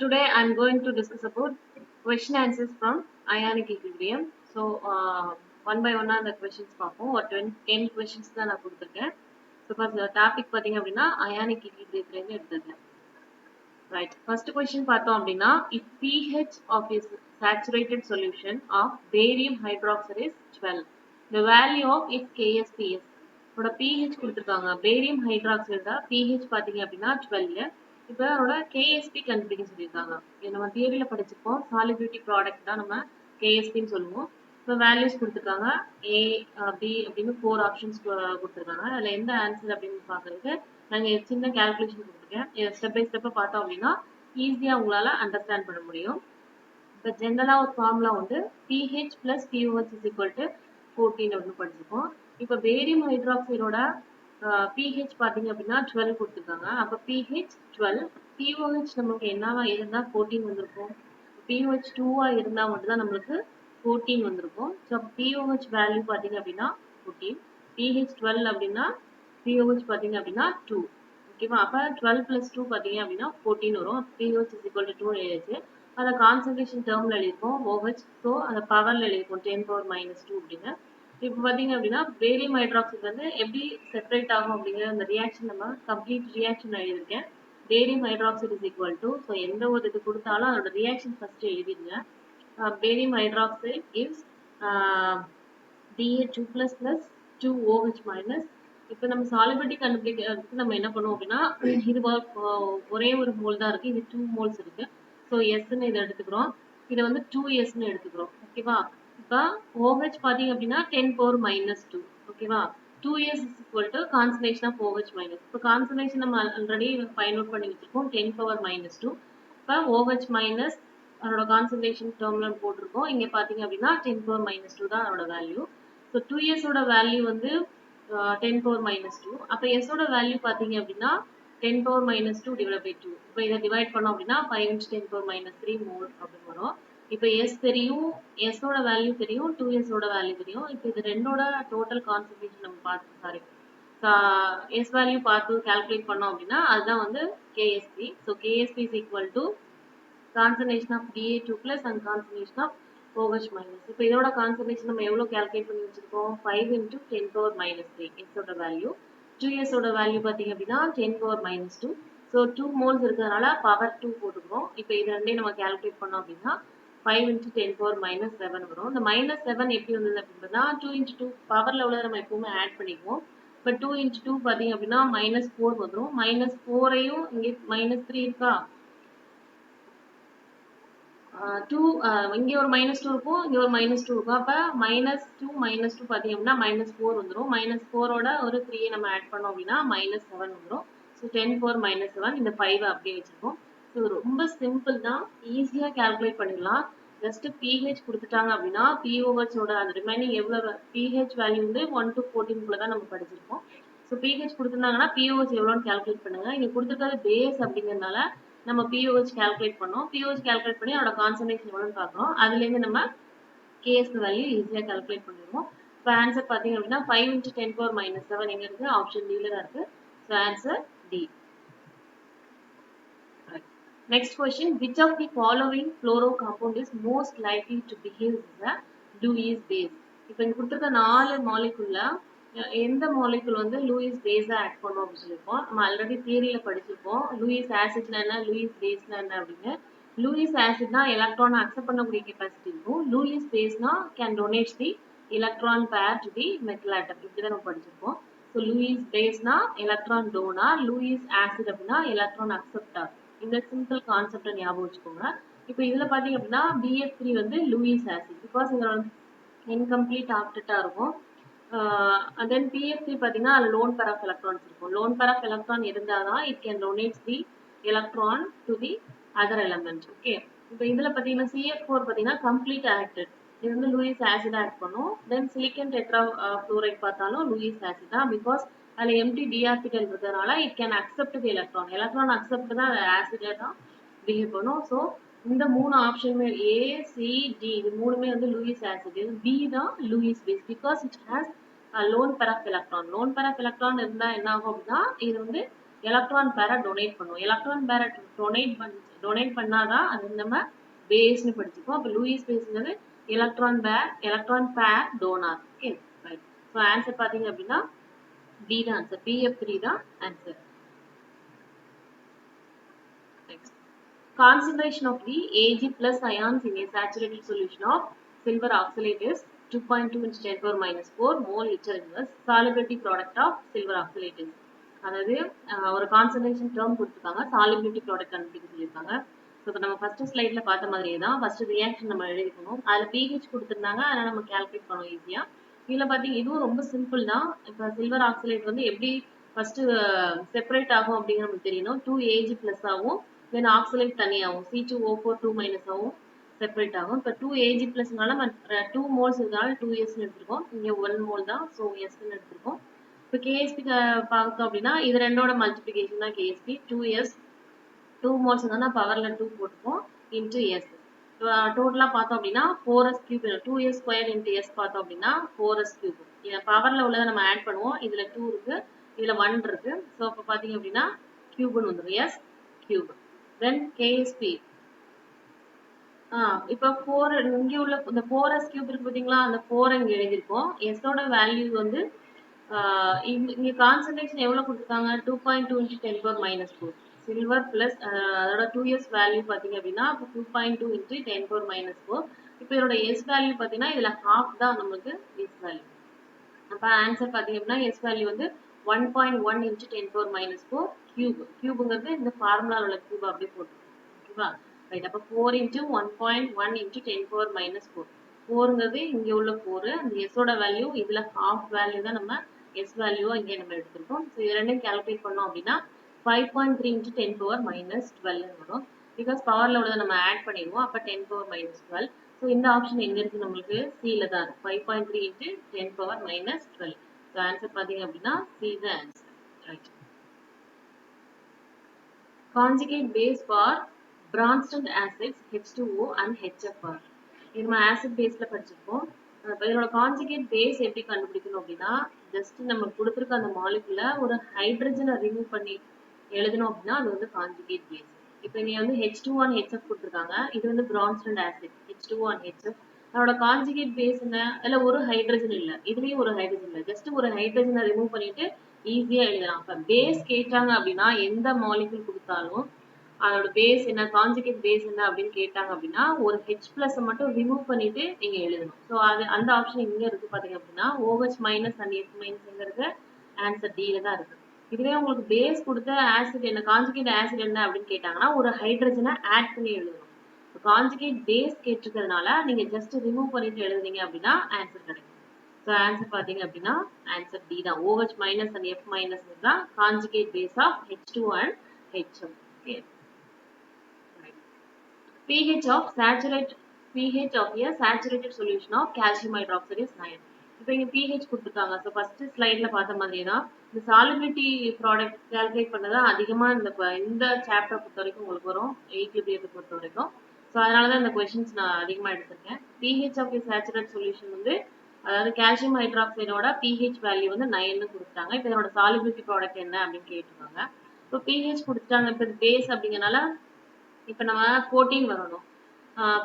Today I'm going to discuss about question answers from ionic equilibrium. So one by one அந்த questions பார்ப்போம். ஒரு 10 questions தான் நான் கொடுத்திருக்கேன். So first topic பாத்தீங்க அப்படின்னா ionic equilibrium இருந்து எடுத்தது. Right. First question பார்த்தோம் அப்படின்னா if pH of a saturated solution of barium hydroxide is 12, the value of its KSPS. இதோட pH கொடுத்திருக்காங்க. barium hydroxide தான் pH பாத்தீங்க அப்படின்னா 12. இப்போ அதோட KSP கண்டுபிடிக்க சொல்லியிருக்காங்க. இது நம்ம தியரியில படிச்சிருப்போம். solubility product தான் நம்ம KSP ன்னு சொல்லுவோம். இப்போ வேல்யூஸ் கொடுத்திருக்காங்க. A, B அப்படின்னு 4 ஆப்ஷன்ஸ் கொடுத்திருக்காங்க. அதுல எந்த ஆன்சர் அப்படின்னு பாக்குறதுக்கு நாங்க சின்ன கால்குலேஷன் கொடுத்துருக்கேன். ஸ்டெப் பை ஸ்டெப்பா பார்த்தோம் அப்படின்னா ஈஸியா உங்களால அண்டர்ஸ்டாண்ட் பண்ண முடியும். இப்போ ஜெனரலா ஒரு ஃபார்முலா வந்து pH plus POH is equal to 14 அப்படின்னு படிச்சிருக்கோம். இப்போ பேரியம் ஹைட்ராக்சைடோட pH பாத்தீங்க அப்படின்னா 12 கொடுத்துருக்காங்க. அப்ப pH 12, POH நமக்கு என்னவா இருந்தா 14 வந்திருக்கும். pH 2 இருந்தா மட்டும் தான் நம்மளுக்கு 14 வந்திருக்கும். ஸோ POH வேல்யூ பாத்தீங்க அப்படின்னா 14, pH 12 அப்படின்னா POH பாத்தீங்க அப்படின்னா 2. ஓகேவா? அப்ப 12 plus 2 பாத்தீங்க அப்படின்னா 14 வரும். pH is equal to 2 எழுதியாச்சு. அதை கான்சன்ட்ரேஷன் டேர்ம்ல எழுதிருக்கோம் OH. ஸோ அந்த பவர்ல எழுதிருக்கோம் 10 power minus 2 அப்படின்னு. இப்போ பாத்தீங்க அப்படின்னா பேரியம் ஹைட்ராக்சைடு வந்து எப்படி செப்பரேட் ஆகும் அப்படிங்கிற அந்த ரியாக்ஷன் நம்ம கம்ப்ளீட் ரியாக்ஷன் எழுதியிருக்கேன். Barium hydroxide is equal to, so எந்த ஒரு இது கொடுத்தாலும் அதோட ரியாக்ஷன் ஃபர்ஸ்ட் எழுதிடுங்க. Barium hydroxide is Da2 plus plus 2OH minus. இப்போ நம்ம சாலிபிலிட்டி கண்டுபிடிக்கிறதுக்கு நம்ம என்ன பண்ணுவோம் அப்படின்னா இது ஒரே ஒரு மோல் தான் இருக்கு. இது 2 moles இருக்கு. ஸோ எஸ்ன்னு இதை எடுத்துக்கிறோம். இதை வந்து 2Sன்னு எடுத்துக்கிறோம். ஓகேவா? இப்போ OH பாத்தீங்க அப்படின்னா 10 power minus 2. ஓகேவா? 2S is equal to concentration of OH minus. இப்போ கான்சன்ட்ரேஷன் நம்ம ஆல்ரெடி ஃபைண்ட் அவுட் பண்ணி வச்சிருக்கோம் 10 power minus 2. இப்போ OH minus அதோட கான்சன்ட்ரேஷன் டேர்ம்ல போட்டிருக்கோம். இங்க பாத்தீங்க அப்படின்னா 10 power minus 2 தான் அதோட வேல்யூ. ஸோ 2S ஓட வேல்யூ வந்து 10 power minus 2. அப்போ S ஓட வேல்யூ பாத்தீங்க அப்படின்னா 10 power minus 2 divided by 2. இப்போ இதை டிவைட் பண்ணோம் அப்படின்னா 5 into 10 power minus 3 mole அப்படின்னு வரும். இப்போ S தெரியும், S ஓட வேல்யூ தெரியும், 2S ஓட வேல்யூ தெரியும். இப்போ இது ரெண்டோட டோட்டல் கான்சன்ட்ரேஷன் நம்ம பார்த்து S வேல்யூ பார்த்து கால்குலேட் பண்ணோம் அப்படின்னா அதுதான் வந்து KSP. So KSP is equal to concentration of Da2 plus and concentration of OH minus. இப்போ இதோட கான்சன்ட்ரேஷன் நம்ம எவ்வளவு கால்குலேட் பண்ணி வச்சிருக்கோம்? 5 into 10 power minus 3 S ஓட வேல்யூ. 2S ஓட வேல்யூ பாத்தீங்க அப்படின்னா 10 power minus 2. ஸோ 2 moles இருக்கிறதுனால பவர் 2 போட்டுக்கிறோம். இப்போ இது ரெண்டையும் நம்ம கால்குலேட் பண்ணோம் அப்படின்னா 5 into 10 power minus 7 வரும். இந்த minus 7 எப்படி வந்தது அப்படின்னா 2 into 2 பவர்ல உள்ள நம்ம எப்பவுமே ஆட் பண்ணிக்குவோம். இப்போ 2 into 2 பாத்தீங்க அப்படின்னா minus 4 வந்துடும். minus 4ஐயும் இங்கே minus 3 இருக்கா? 2 இங்க ஒரு -2 இருக்கும், இங்க ஒரு -2 இருக்கும். அப்ப -2 பாத்தீங்க அப்படின்னா -4 வந்துரும். -4 ஓட ஒரு 3 நம்ம ஆட் பண்ணோம் அப்படின்னா -7 வந்துரும். ஸோ 10 power -7 இந்த 5 அப்படியே வச்சிருக்கோம். ஸோ ரொம்ப சிம்பிள் தான், ஈஸியா கால்குலேட் பண்ணிடலாம். ஜஸ்ட் pH கொடுத்துட்டாங்க அப்படின்னா POH ஓட அந்த ரிமைனிங் எவ்வளவு pH வேல்யூ வந்து 1 to 14 குள்ள தான் நம்ம படிச்சிருக்கோம். ஸோ pH கொடுத்துருந்தாங்கன்னா POH எவ்வளோன்னு கால்குலேட் பண்ணுங்க. இங்க கொடுத்துருக்கிறது பேஸ் அப்படிங்கறதுனால நம்ம POH கால்குலேட் பண்ணோம். POH கால்குலேட் பண்ணி அதோட கான்சன்ட்ரேஷன் எவ்வளவுன்னு பார்க்கறோம். அதுல இருந்து நம்ம KS வேல்யூ ஈஸியா கால்குலேட் பண்ணிடுவோம். இப்போ ஆன்சர் பாத்தீங்க அப்படின்னா 5 into 10 power minus 7 எங்க இருக்கு? ஆப்ஷன் D ல தான் இருக்கு. So answer D. Next question, which of the following fluoro compound is most likely to behave as a Lewis base? இப்போ இங்க கொடுத்திருக்க 4 மாலிகுல்ல எந்த மாலிகுல் வந்து லூயிஸ் பேஸா ஆட் பண்ணும் அப்படின்னு சொல்லியிருக்கோம். நம்ம ஆல்ரெடி தியரியில படிச்சிருப்போம். லூயிஸ் ஆசிட்னா என்ன, லூயிஸ் பேஸ்னா என்ன அப்படின்னு. லூயிஸ் ஆசிட்னா எலக்ட்ரான் அக்செப்ட் பண்ணக்கூடிய கெப்பாசிட்டி இருக்கும். லூயிஸ் பேஸ்னா can donate the electron pair to the metal atom. இப்படிதான் நம்ம படிச்சிருப்போம். ஸோ லூயிஸ் பேஸ்னா எலக்ட்ரான் டோனார், லூயிஸ் ஆசிட் அப்படின்னா எலக்ட்ரான் அக்செப்டார். இந்த சிம்பிள் கான்செப்டை ஞாபகம் வச்சுக்கோங்க. இப்போ இதுல பாத்தீங்க அப்படின்னா BF3 வந்து லூயிஸ் ஆசிட், பிகாஸ் இதோட இன்கம்ப்ளீட் ஆப்டா இருக்கும். தென் PF3 பாத்தீங்கன்னா அது லோன் பேர் ஆஃப் எலக்ட்ரான்ஸ் இருக்கும். லோன் பேர் ஆஃப் எலக்ட்ரான் இருந்தாதான் it can donate the electron to the other element. Okay, இப்போ இதுல பாத்தீங்கன்னா CF4 பாத்தீங்கன்னா கம்ப்ளீட் ஆக்டட். இது வந்து லூயிஸ் ஆசிட் ஆட் பண்ணும். தென் சிலிக்கன் டெட்ரா ஃப்ளோரைட் பார்த்தாலும் லூயிஸ் ஆசிட் தான், பிகாஸ் அதுல எம்டி டி ஆர்பிட்டல் இருக்கிறதுனால it can accept the electron. Electron accept தான் ஆசிட்ல தான் பிஹேவ் பண்ணும். ஸோ இந்த 3 ஆப்ஷனுமே A, C, D இது மூணுமே வந்து லூயிஸ் ஆசிட். இது B தான் Lewis base, because it has lone pair of electron. Lone pair of electron இருந்தா என்ன ஆகும் அப்படின்னா இது வந்து எலக்ட்ரான் பேரை டொனேட் பண்ணுவோம். எலக்ட்ரான் பேரை டொனேட் பண்ணாதான் அது நம்ம பேஸ்னு படிச்சுப்போம். அப்போ லூயிஸ் பேஸ்ங்கிறது electron pair donor. Okay right. So answer பார்த்தீங்க அப்படின்னா டி தான் ஆன்சர். PF3 தான் answer. Next, concentration of the Ag plus ions in a saturated solution of silver oxalate is 2.2 into 10 power minus 4 mole liter inverse solubility product of silver oxalate is. அதாவது ஒரு concentration term கொடுத்துருக்காங்க, solubility product கண்டுபிடிக்க சொல்லியிருக்காங்க. So இப்போ நம்ம first ஸ்லைட்ல பார்த்த மாதிரியே தான் ஃபர்ஸ்ட் ரியாக்ஷன் நம்ம எழுதிக்கணும். அதில் pH கொடுத்துருந்தாங்க, அதனால் நம்ம கால்குலேட் பண்ணுவோம் ஈஸியாக. இதில் பார்த்தீங்க இதுவும் ரொம்ப சிம்பிள் தான். இப்போ சில்வர் ஆக்சலேட் வந்து எப்படி ஃபர்ஸ்ட் செப்பரேட் ஆகும் அப்படிங்கிற நமக்கு தெரியணும். 2Ag பிளஸ் ஆகும், தென் ஆக்சலேட் தனியாகும், C2O4 2- ஆகும், செப்பரேட் ஆகும். இப்போ 2Ag பிளஸ்னால 2 மோல்ஸ் இருக்கிறனால 2S எடுத்துருக்கோம். இங்கே 1 மோல் தான், ஸோ எஸ்ன்னு எடுத்துருக்கோம். இப்போ கேஎஸ்பி பார்த்தோம் அப்படின்னா இது ரெண்டோட மல்டிபிகேஷன் தான் கேஎஸ்பி. 2S 2 மோல்ஸ் இருந்தால் பவர்ல 2 போட்டுப்போம் இன்ட்டு எஸ். டோட்டலாக பார்த்தோம் அப்படின்னா 4s cube. 2s square into S பார்த்தோம் அப்படின்னா 4s கியூப். பவர்ல உள்ளதை நம்ம ஆட் பண்ணுவோம். இதுல 2 இருக்கு, இதுல 1 இருக்கு. ஸோ அப்போ பார்த்தீங்க அப்படின்னா கியூப்னு வந்துடும், எஸ் கியூப். தென் கேஎஸ்பி இப்போ 4 இங்கே உள்ள இந்த 4s கியூப் இருக்கு பார்த்தீங்களா, அந்த 4 இங்கே எழுதியிருக்கோம். எஸ்ஸோட வேல்யூ வந்து இங்க கான்சன்ட்ரேஷன் எவ்வளவு கொடுத்துருக்காங்க, 2.2 into 10 power minus 4 silver plus அதோட 2s வேல்யூ பார்த்தீங்க அப்படின்னா 2.2 into 10 power minus 4. இப்போ இதோட எஸ் வேல்யூ பார்த்தீங்கன்னா இதுல ஹாஃப் தான் நமக்கு எஸ் வேல்யூ. அப்போ ஆன்சர் பார்த்தீங்க அப்படின்னா எஸ் வேல்யூ வந்து 1.1 into 10 power minus 4 கியூப். கியூபுங்கிறது இந்த ஃபார்முலாவில் உள்ள கியூப் அப்படியே போட்டுருக்கோம். ஓகேவா ரைட். அப்போ 4 into 1.1 into 10 power minus 4. 4ங்கிறது இங்கே உள்ள 4, அந்த எஸ்ஸோட வேல்யூ இதுல ஹாஃப் வேல்யூ தான் நம்ம எஸ் வேல்யூவா இங்கே நம்ம எடுத்திருக்கோம். ஸோ இது ரெண்டையும் கால்குலேட் பண்ணோம் அப்படின்னா 5.3 into 10 power minus 12 வரும். பிகாஸ் பவர்ல உள்ளதை நம்ம ஆட் பண்ணிடுவோம். அப்போ 10 power minus 12. ஸோ இந்த ஆப்ஷன் எங்க இருக்கு, நம்மளுக்கு சில தான் இருக்கு. 5.3 into 10 power minus 12. So answer பார்த்தீங்க அப்படின்னா சி தான் answer. Right. Conjugate base for Bronsted acids H2O and HFR. இது நம்ம ஆசிட் பேஸ்ல படிச்சிருப்போம். இதோட கான்ஜுகேட் பேஸ் எப்படி கண்டுபிடிக்கணும் அப்படின்னா, ஜஸ்ட் நம்ம கொடுத்துருக்க அந்த மாலிகுல ஒரு ஹைட்ரஜனை ரிமூவ் பண்ணி எழுதணும் அப்படின்னா அது வந்து கான்ஜுகேட் பேஸ். இப்போ இங்க வந்து H2O and HF கொடுத்துருக்காங்க, இது வந்து Bronsted acid H2O and HF. அதோட கான்ஜுகேட் பேஸ் என்ன, அதுல ஒரு ஹைட்ரஜன் இல்ல, இதுலயும் ஒரு ஹைட்ரஜன் இல்ல, ஜஸ்ட் ஒரு ஹைட்ரஜனை ரிமூவ் பண்ணிட்டு ஈஸியா எழுதலாம். அப்ப பேஸ் கேட்டாங்க அப்படின்னா எந்த மாலிகுல் கொடுத்தாலும் அதோட பேஸ் என்ன, கான்ஜுகேட் பேஸ் என்ன அப்படின்னு கேட்டாங்க அப்படின்னா ஒரு H பிளஸ் மட்டும் ரிமூவ் பண்ணிட்டு நீங்க எழுதணும். ஸோ அது அந்த ஆப்ஷன் இங்க இருக்கு பாத்தீங்க அப்படின்னா OH மைனஸ் அண்ட் F மைனஸ்ங்கிறது ஆன்சர் D தான் இருக்கு. இதுவே உங்களுக்கு பேஸ் கொடுத்த ஆசிட் என்ன, கான்ஜுகேட் ஆசிட் என்ன அப்படின்னு கேட்டாங்கன்னா ஒரு ஹைட்ரஜனை ஆட் பண்ணி எழுதணும். கான்ஜுகேட் பேஸ் கேட்டிருக்கிறதுனால நீங்க ஜஸ்ட் ரிமூவ் பண்ணிட்டு எழுதுனீங்க அப்படின்னா ஆன்சர் கிடைக்கும். ஸோ ஆன்சர் பாத்தீங்க அப்படின்னா ஆன்சர் D தான். OH minus and F minus தான் conjugate base of H2 and HF. Okay. pH of a saturated solution of calcium hydroxide is 9. இப்போ இங்க pH கொடுத்துருக்காங்க. ஸோ ஃபர்ஸ்ட் ஸ்லைட்ல பார்த்த மாதிரியே தான் இந்த சாலிபிலிட்டி ப்ராடக்ட் கால்குலேட் பண்ணது அதிகமா இந்த சாப்டர் பொறுத்த வரைக்கும் உங்களுக்கு வரும், ஈக்லிபிரியத்தை பொறுத்த வரைக்கும். ஸோ அதனால தான் இந்த கொஸ்டின்ஸ் நான் அதிகமா எடுத்திருக்கேன். pH of a saturated solution வந்து அதாவது கால்சியம் ஹைட்ராக்சைடோட pH வேல்யூ வந்து 9 கொடுத்துட்டாங்க. இப்போ இதோட சாலிபிலிட்டி ப்ராடக்ட் என்ன அப்படின்னு கேட்டிருக்காங்க. இப்போ pH கொடுத்துட்டாங்க, இப்போ பேஸ் அப்படிங்கறனால இப்போ நம்ம 14 வரணும்.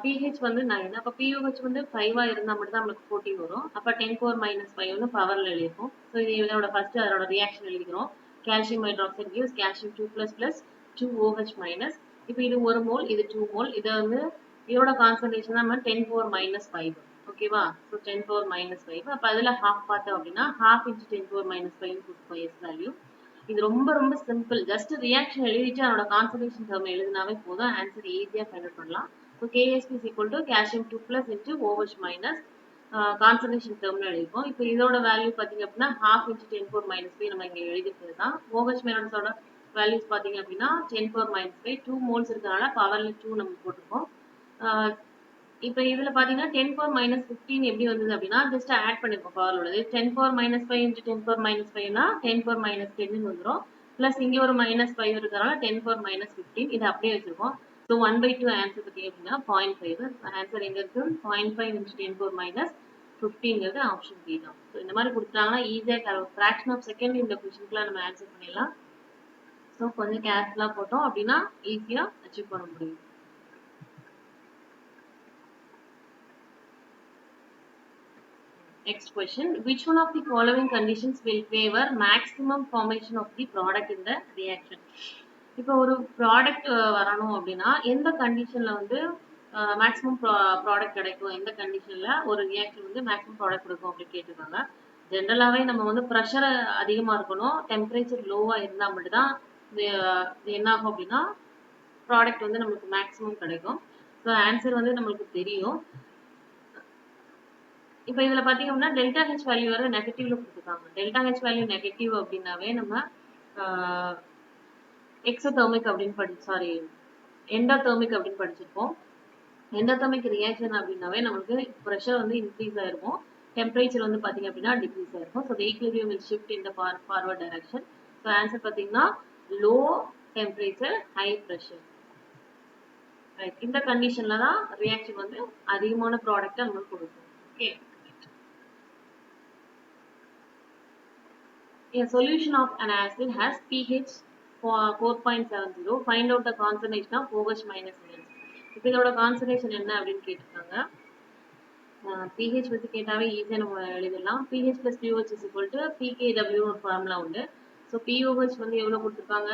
pH வந்து 9, அப்போ pOH வந்து 5 இருந்தா மட்டும் தான் நமக்கு 14 வரும். அப்போ 10 power minus 5 வந்து பவர்ல எழுதிருக்கும். ஸோ இதோட ஃபர்ஸ்ட் அதோட ரியாக்ஷன் எழுதிக்கிறோம். Calcium hydroxide gives calcium 2 plus 2OH minus. இப்போ இது 1 மோல், இது 2 மோல். இதை வந்து இதோட கான்சன்ட்ரேஷன் நம்ம 10 power minus 5. ஓகேவா, ஸோ 10 power minus 5. அப்போ அதில் ஹாஃப் பார்த்தோம் அப்படின்னா half into 10 power minus 5 கொடுப்போம் எஸ் வேல்யூ. இது ரொம்ப ரொம்ப சிம்பிள். ஜஸ்ட் ரியாக்ஷன் எழுதிட்டு அதோட கான்சன்ட்ரேஷன் டேர்ம் எழுதினாவே போதும், ஆன்சர் ஈஸியா ஃபைண்ட் அவுட் பண்ணலாம். So KSP is equal to calcium 2 plus into OH minus concentration டேர்ம்னு எழுதிப்போம். இப்போ இதோட வேல்யூ பார்த்தீங்க அப்படின்னா half into 10 power minus 5 நம்ம இங்கே எழுதிக்கிறது தான். OH மைனஸோட வேல்யூஸ் பார்த்தீங்க அப்படின்னா 10 power minus 5, 2 மோல்ஸ் இருக்கிறனால பவர்ல 2 நம்ம போட்டுருக்கோம். இப்போ இதுல பாத்தீங்கன்னா 10 power minus 15 எப்படி வந்தது அப்படின்னா ஜஸ்ட் ஆட் பண்ணிருக்கோம் பவர் உள்ளது. 10 power minus 5 into 10 power minus 5 னா 10 power minus 10 வந்துரும். பிளஸ் இங்க ஒரு minus 5 இருக்கிறனால 10 power minus 15 இதை அப்படியே வச்சிருக்கோம். ஸோ 1/2 ஆன்சர் பார்த்தீங்க அப்படின்னா 0.5. ஆன்சர் எங்க இருக்கு, 0.5 into 10 power minus 15ங்கிறது ஆப்ஷன் பி தான். ஸோ இந்த மாதிரி கொடுத்தாங்கன்னா ஈஸியா ஃபிராக்ஷன் ஆஃப் செகண்ட் இந்த கொஸ்டின்க்குலாம் நம்ம ஆன்சர் பண்ணிடலாம். ஸோ கொஞ்சம் கேர்ஃபுல்லாக போட்டோம் அப்படின்னா ஈஸியாக அச்சீவ் பண்ண முடியும். Next question. Which one of the following conditions will favor maximum formation of the product in the reaction? இப்போ ஒரு ப்ராடக்ட் வரணும் அப்படின்னா எந்த கண்டிஷன்ல வந்து மேக்ஸிமம் ப்ராடக்ட் கிடைக்கும், எந்த கண்டிஷன்ல ஒரு ரியாக்ஷன் வந்து மேக்ஸிமம் ப்ராடக்ட் கொடுக்கும் அப்படின்னு கேட்டிருக்காங்க. ஜென்ரலாகவே நம்ம வந்து ப்ரெஷர் அதிகமாக இருக்கணும், டெம்பரேச்சர் லோவாக இருந்தால் மட்டும்தான் என்ன ஆகும் அப்படின்னா ப்ராடக்ட் வந்து நம்மளுக்கு மேக்ஸிமம் கிடைக்கும். ஸோ ஆன்சர் வந்து நம்மளுக்கு தெரியும். இப்போ இதுல பாத்தீங்க அப்படின்னா டெல்டா ஹெச் வேல்யூ வர நெகட்டிவ்ல கொடுத்துருக்காங்க. டெல்டா ஹெச் வேல்யூ நெகட்டிவ் அப்படின்னாவே நம்ம எக்ஸோதெர்மிக் அப்படின்னு எண்டோதெர்மிக் அப்படின்னு படிச்சிருப்போம். எண்டோதெர்மிக் ரியாக்ஷன் அப்படின்னாவே நமக்கு ப்ரெஷர் வந்து இன்க்ரீஸ் ஆயிருக்கும், டெம்பரேச்சர் வந்து பாத்தீங்க அப்படின்னா டிக்ரீஸ் ஆயிருக்கும். So equilibrium will shift in the forward direction. So answer பாத்தீங்கன்னா low temperature high pressure. Right, இந்த கண்டிஷன்ல தான் ரியாக்ஷன் வந்து அதிகமான ப்ராடக்ட் நம்மளுக்கு கொடுக்கும். Okay. A solution of an acid has pH 4.70. Find out the concentration of OH minus ions. இப்போ இதோட கான்சன்ட்ரேஷன் என்ன அப்படின்னு கேட்டிருக்காங்க. pH பத்தி கேட்டாவே ஈஸியாக நம்ம எழுதலாம். pH plus pOH is equal to pKW ஒரு ஃபார்முலா உண்டு. ஸோ pOH வந்து எவ்வளோ கொடுத்துருக்காங்க,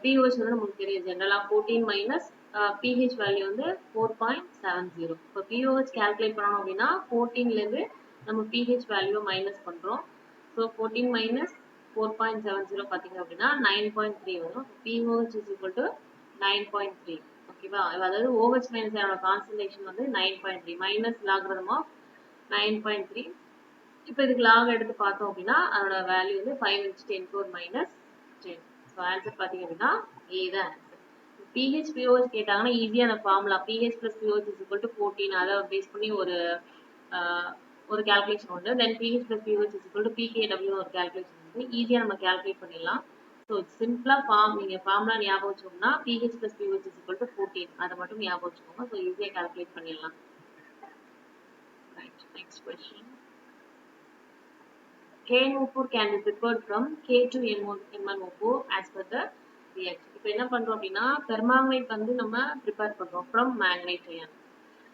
pOH வந்து நமக்கு தெரியும் ஜென்ரலாக 14 மைனஸ் pH வேல்யூ வந்து 4.70. இப்போ pOH கால்குலேட் பண்ணணும் அப்படின்னா 14லேருந்து நம்ம pH வேல்யூவை மைனஸ் பண்ணுறோம். So 14 minus 4.70 பாத்தீங்க அப்படின்னா 9.3 வரும். pOH is equal to 9.3. ஓகேவா, அதாவது OH minus அதோட கான்சன்ட்ரேஷன் வந்து 9.3 மைனஸ் லாகரிதம் ஆஃப் 9.3. இப்போ இதுக்கு லாக் எடுத்து பார்த்தோம் அப்படின்னா அதோட வேல்யூ வந்து 5 into 10⁻⁻10. ஸோ ஆன்சர் பாத்தீங்க அப்படின்னா ஏ தான் ஆன்சர். pH pOH கேட்டாங்கன்னா ஈஸியான formula pH plus pOH is equal to 14. அதை பேஸ் பண்ணி ஒரு கால்குலேஷன் உண்டு. தென் pH plus pOH is equal to pKW ஒரு கால்குலேஷன் உண்டு. ஈஸியாக நம்ம கால்குலேட் பண்ணிடலாம். ஸோ சிம்பிளாக நீங்கள் ஃபார்முலா ஞாபகம் வச்சோம்னா pH plus pOH is equal to 14. அதை மட்டும் ஞாபகம் வச்சுக்கோங்க. ஸோ ஈஸியாக கால்குலேட் பண்ணிடலாம். Right, next question. KNO4 can be prepared from K2MnO4 as per the reaction. இப்போ என்ன பண்றோம் அப்படின்னா பெர்மாங்கனேட் வந்து நம்ம ப்ரிப்பேர் பண்றோம் ஃப்ரம் மேங்கனேட் அயன்.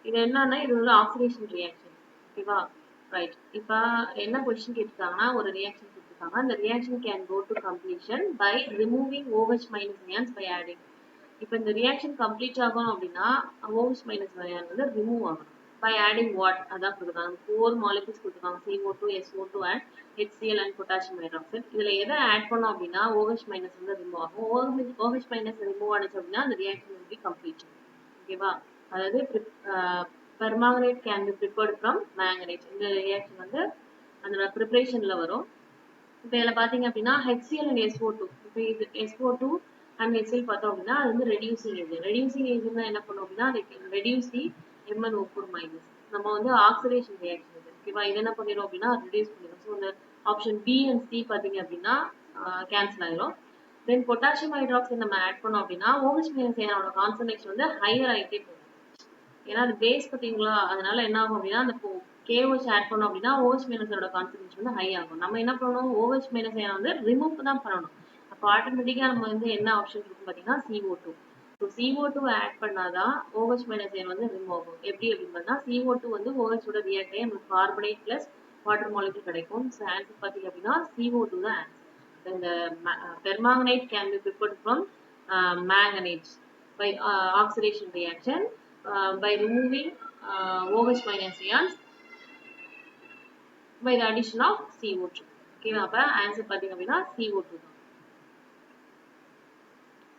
இது என்னன்னா இது ஒரு ஆக்சிடேஷன் ரியாக்ஷன். ஓகேவா, ரைட். இப்போ என்ன கொஸ்டின் கேட்டிருக்காங்கன்னா ஒரு ரியாக்ஷன் கொடுத்துருக்காங்க. அந்த reaction can go to completion by removing OH minus ions by adding. இப்போ இந்த ரியாக்ஷன் கம்ப்ளீட் ஆகும் அப்படின்னா OH மைனஸ் அயான் வந்து ரிமூவ் ஆகணும். பை ஆடிங் வாட் அதான் கொடுத்துருக்காங்க. 4 மாலிகூல்ஸ் கொடுத்துருக்காங்க. CO2, SO2 and HCl and potassium hydroxide. இதுல எதை ஆட் பண்ணோம் அப்படின்னா OH மைனஸ் வந்து ரிமூவ் ஆகும். OH மைனஸ் ரிமூவ் ஆனிச்சு அப்படின்னா அந்த ரியாக்ஷன் will be complete. ஓகேவா, அதாவது permanganate can be prepared from manganate. இந்த ரியாக்ஷன் வந்து அந்த ப்ரிப்பரேஷன்ல வரும். இப்போ இதில் பார்த்தீங்க அப்படின்னா HCl and SO2. இப்போ இது SO2 and HCl பார்த்தோம் அப்படின்னா அது வந்து ரெடியூசிங் ஏஜென்ட். ரெடியூசிங் ஏஜென்ட் தான் என்ன பண்ணும் அப்படின்னா ரெடியூஸ் தி MnO4 மைனஸ். நம்ம வந்து ஆக்சிடேஷன் ரியாக்ஷன் இது. ஓகேவா, இது என்ன பண்ணிடும் அப்படின்னா ரெடியூஸ் பண்ணிடும். ஸோ இந்த ஆப்ஷன் பி அண்ட் சி பார்த்தீங்க அப்படின்னா கேன்சல் ஆயிடும். தென் பொட்டாசியம் ஹைட்ராக்சைடு நம்ம ஆட் பண்ணோம் அப்படின்னா OH மைனஸ் அயனோட கான்சன்ட்ரேஷன் வந்து ஹையர் ஆகிட்டே போகும். ஏன்னா அது பேஸ் பார்த்தீங்களா, அதனால என்ன ஆகும் அப்படின்னா அந்த KOH ஆட் பண்ணோம் அப்படின்னா OH மைனஸோட கான்சன்ட்ரேஷன் வந்து ஹை ஆகும். நம்ம என்ன பண்ணணும், OH மைனஸ் அயனை வந்து ரிமூவ் தான் பண்ணணும். அப்போ ஆட்டோமேட்டிக்காக நம்ம வந்து என்ன ஆப்ஷன் இருக்கும் பார்த்தீங்கன்னா CO2. ஸோ CO2 ஆட் பண்ணாதான் OH மைனஸ் அயன் வந்து ரிமூவ் ஆகும். எப்படி அப்படின்னு பார்த்தா CO2 வந்து OH ஓட ரியாக்ட் ஆகி நமக்கு கார்பனேட் பிளஸ் வாட்டர் மாலிக்யூல் கிடைக்கும். ஸோ ஆன்சர் பார்த்தீங்க அப்படின்னா CO2 தான் ஆன்சர். இந்த permanganate can be prepared from manganate by oxidation reaction by removing OH minus ions by the addition of CO2. Okay, அப்ப ஆன்சர் பாத்தீங்க அப்படின்னா CO2 தான்.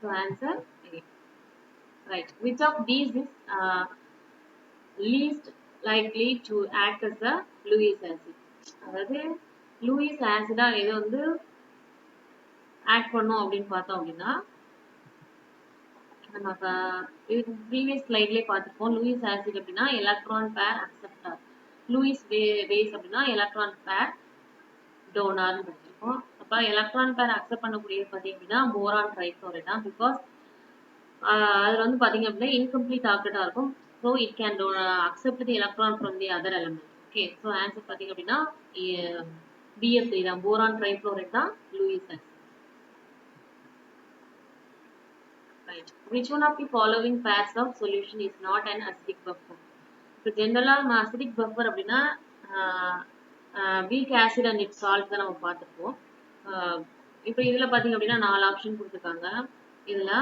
So answer A. Right. Which of these is least likely to act as a Lewis acid? அதாவது Lewis ஆசிடா எது வந்து add பண்ணும் அப்படின்னு பார்த்தோம் அப்படின்னா நம்ம ப்ரீவியஸ் ஸ்லைட்லேயே பார்த்துருப்போம். லூயிஸ் ஆசிட் அப்படின்னா electron pair acceptor, Lewis base அப்படின்னா எலக்ட்ரான் பேர் டோனார்னு படிச்சிருக்கோம். அப்போ எலக்ட்ரான் பேர் அக்செப்ட் பண்ணக்கூடியது பார்த்தீங்க அப்படின்னா போரான் ட்ரைஃப்ளோரைட் தான். பிகாஸ் அதில் வந்து பார்த்தீங்க அப்படின்னா இன்கம்ப்ளீட் ஆக்டா இருக்கும். So it can accept the electron from the other element. Okay, so answer பார்த்தீங்க அப்படின்னா BF3 தான், போரான் ட்ரைஃப்ளோரைட் தான் Lewis acid. Right. Which one of the following pairs of solution is not an acidic buffer? இப்போ ஜென்ரலாக நம்ம acidic buffer அப்படின்னா week acid and it salt தான் நம்ம பார்த்துருப்போம். இப்போ இதில் பார்த்தீங்க அப்படின்னா 4 ஆப்ஷன் கொடுத்துருக்காங்க. இதில்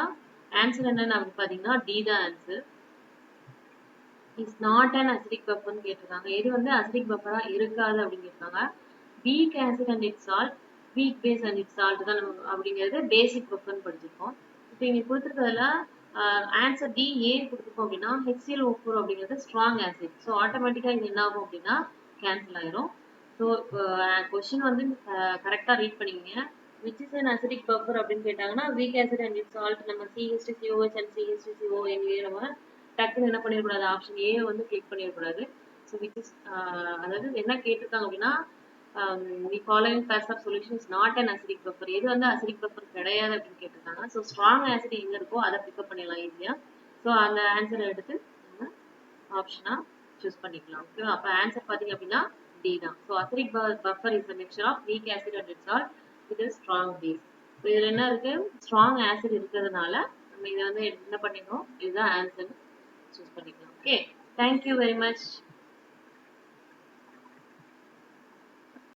ஆன்சர் என்னன்னு அப்படின்னு பார்த்தீங்கன்னா டி தான் answer. Is not an acidic பஃபர்னு கேட்டிருக்காங்க. எது வந்து அசிடிக் பஃபராக இருக்காது அப்படின்னு கேட்டிருக்காங்க. Weak acid and it salt, weak base and it salt தான் நம்ம அப்படிங்கிறது பேசிக் பஃபர்னு படிச்சிருக்கோம். இப்போ இங்கே கொடுத்துருக்கிறதுல ஆன்சர் டி ஏன் கொடுத்துருக்கோம் அப்படின்னா HClO4 அப்படிங்கிறது ஸ்ட்ராங் ஆசிட். ஸோ ஆட்டோமேட்டிக்காக இங்கே என்ன ஆகும் அப்படின்னா கேன்சல் ஆயிரும். ஸோ கொஸ்டின் வந்து கரெக்டாக ரீட் பண்ணிக்கங்க. Which is an acidic buffer அப்படின்னு கேட்டாங்கன்னா week acid and it salt நம்ம CH3COH அண்ட் CH3CO எங்கே நம்ம டக்குன்னு என்ன பண்ணிடக்கூடாது, ஆப்ஷன் ஏ வந்து கிளிக் பண்ணிடக்கூடாது. ஸோ விச் இஸ் அதாவது என்ன கேட்டிருக்காங்க அப்படின்னா the following pairs of solution is not an acidic buffer. எது வந்து acidic buffer கிடையாது அப்படின்னு கேட்டிருக்காங்க. ஸோ ஸ்ட்ராங் ஆசிட் எங்க இருக்கோ அதை பிக்கப் பண்ணிடலாம் ஈஸியா. ஸோ அந்த ஆன்சரை எடுத்து நம்ம ஆப்ஷனா சூஸ் பண்ணிக்கலாம். ஓகே, அப்போ ஆன்சர் பார்த்தீங்க அப்படின்னா டி தான். So acidic buffer is a mixture of weak acid and its salt with a strong base. So இதில் என்ன இருக்கு, ஸ்ட்ராங் ஆசிட் இருக்கிறதுனால நம்ம இதை வந்து என்ன பண்ணிக்கணும், இதுதான் ஆன்சர் சூஸ் பண்ணிக்கலாம். Okay, thank you very much.